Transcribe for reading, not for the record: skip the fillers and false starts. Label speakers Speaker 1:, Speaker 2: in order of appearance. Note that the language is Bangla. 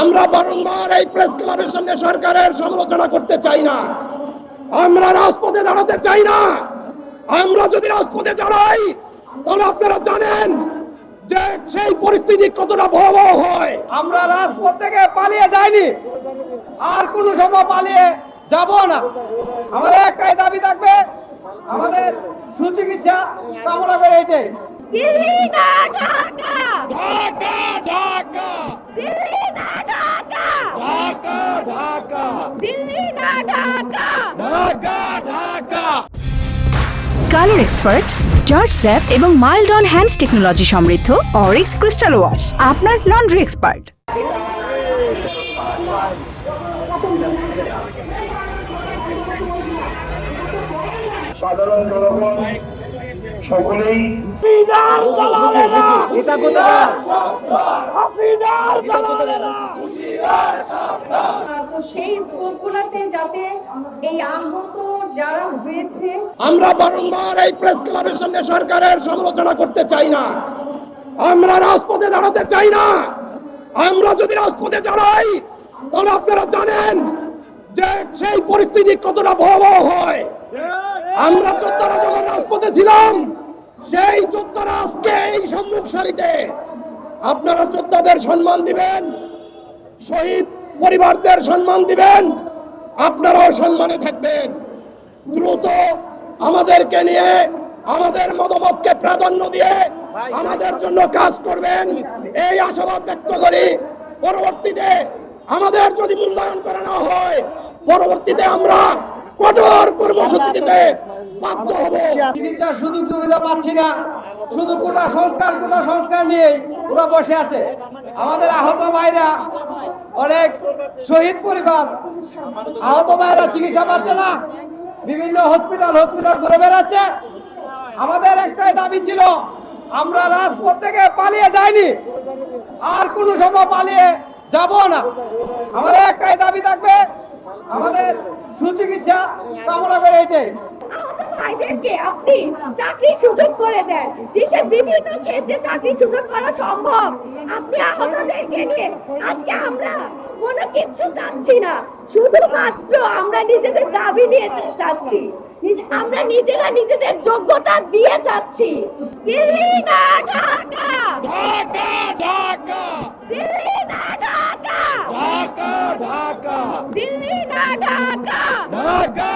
Speaker 1: আমরা বারংবার এই প্রেস ক্লাবের সামনে সরকারের সমালোচনা করতে চাই না, আমরা রাজপথে দাঁড়াতে চাই না। আমরা যদি রাজপথে দাঁড়াই তাহলে আপনারা জানেন যে সেই পরিস্থিতি কতটা ভয়াবহ হয়।
Speaker 2: আমরা রাজপথ থেকে পালিয়ে যাইনি, আর কোনো সময় পালিয়ে যাব না। আমাদের একটাই দাবি থাকবে, আমাদের সুচিকিৎসা কামনা করে এটাই।
Speaker 3: দিল্লি না ঢাকা,
Speaker 1: ঢাকা ঢাকা
Speaker 3: দিল্লি না ঢাকা,
Speaker 1: ঢাকা ঢাকা
Speaker 3: দিল্লি না Dhaka,
Speaker 1: Dhaka Dhaka.
Speaker 4: Colour expert, George sap এবং মাইল্ড অন হ্যান্ডস টেকনোলজি সমৃদ্ধ অরিক্স ক্রিস্টাল ওয়াশ আপনার লন্ড্রি এক্সপার্ট।
Speaker 5: সাধারণ জনগণ সকলেই
Speaker 3: তো সেই স্কুলগুলোতে যাতে এই আহত যারা হয়েছে,
Speaker 1: আমরা বারংবার এই প্রেস ক্লাবের সামনে সরকারের সমালোচনা করতে চাই না, আমরা রাজপথে দাঁড়াতে চাই না। আমরা যদি রাজপথে দাঁড়াই তাহলে আপনারা জানেন যে সেই পরিস্থিতি কতটা ভয়াবহ হয়। আমরা যোদ্ধারা যখন রাজপথে ছিলাম, সেই যোদ্ধারা আজকে এই সম্মুখ সারিতে। আপনারা যোদ্ধাদের সম্মান দিবেন, শহীদ পরিবারদের সম্মান দিবেন, আপনারাও সম্মানে থাকবেন। দ্রুত আমাদেরকে নিয়ে আমাদের মতামতকে প্রাধান্য দিয়ে আমাদের জন্য কাজ করবেন, এই আশাবাদ ব্যক্ত করি। পরবর্তীতে আমাদের যদি মূল্যায়ন করা না হয়, পরবর্তীতে আমরা কঠোর কর্মসূচি দিতে বাধ্য হব।
Speaker 2: চিকিৎসার সুযোগ সুবিধা পাচ্ছি না, শুধু কোটা সংস্কার নিয়ে ওরা বসে আছে। আমাদের আহত ভাইরা, অনেক শহীদ পরিবার, আহত ভাইরা চিকিৎসা পাচ্ছে না, বিভিন্ন হসপিটাল ঘুরে বেড়াচ্ছে। আমাদের একটাই দাবি ছিল, আমরা রাজপথ থেকে পালিয়ে যাইনি, আর কোনো সময় পালিয়ে যাব না। আমাদের একটাই দাবি থাকবে, আমাদের সুচিকিৎসা কামনা করে এটাই।
Speaker 3: আহত ভাইদেরকে আপনি চাকরির সুযোগ করে দেন, দেশের বিভিন্ন ক্ষেত্রে চাকরির সুযোগ করা সম্ভব। আপনি আহতদেরকে নিয়ে আজকে আমরা কোনো কিছু চাচ্ছি না, শুধুমাত্র আমরা নিজেদের দাবি নিয়ে যাচ্ছি, আমরা নিজেরা নিজেদের যোগ্যতা দিয়ে যাচ্ছি। দিল্লি না ঢাকা,
Speaker 1: ঢাকা ঢাকা
Speaker 3: দিল্লি না ঢাকা,
Speaker 1: ঢাকা ঢাকা
Speaker 3: দিল্লি না ঢাকা,
Speaker 1: ঢাকা